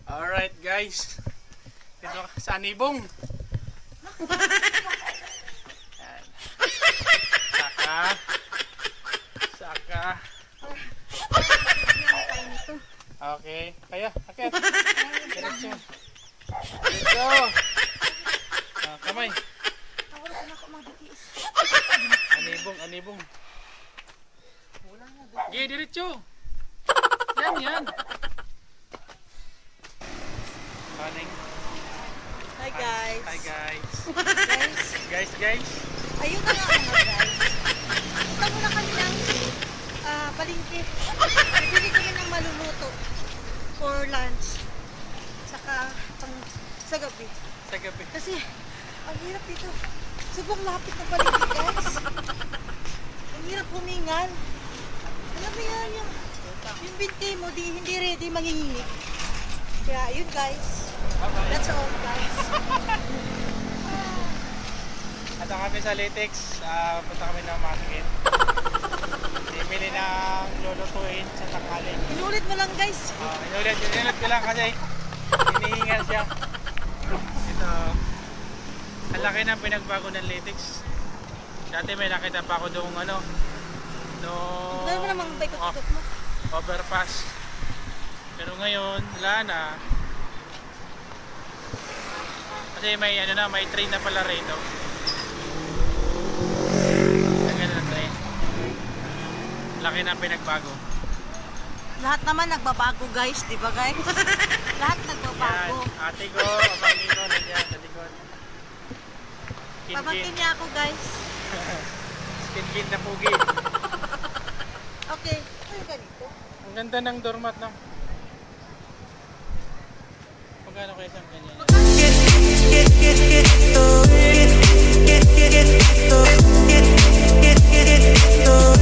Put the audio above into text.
Alright guys, dito sa Anibong. Yan. Saka. Okay, kaya, akit. Diretso. Diretso. Kamay. Anibong. Gi, diretso. Yan. Morning. Hi guys. Hi guys. Guys, ayun na nga mga guys. Punta muna kami ng palengke. Bibili kami ng maluluto for lunch. Saka sa gabi. Sa gabi. Kasi ang hirap dito. Subong lapit ng palengke guys. Ang hirap humingal. Alam mo yan yung binti mo hindi ready manginginig. Kaya yun guys. Bye-bye. That's all guys. Ito kami sa Litex. Punta kami ng market. Bibili ng lulutuin sa tanghali. Inulit mo lang guys. Inulit ko lang kasi hinihingal siya. Ito. Ang laki ng pinagbago ng Litex. Dati may nakita pa ako doong Dahil mo namang baikot-ikot mo. overpass. Pero ngayon, wala na. Kasi may may train na pala rito. Ganun na train. Laki na pinagbago. Lahat naman nagbabago guys, di ba guys? Lahat nagbabago. Yan, ate ko, pamangkin ko, nandiyan sa likod. Pamangkin niya ako guys. Skin na pugi. Okay, ano ganito? Ang ganda ng doormat no? Magkano kayo isang ganyan? Get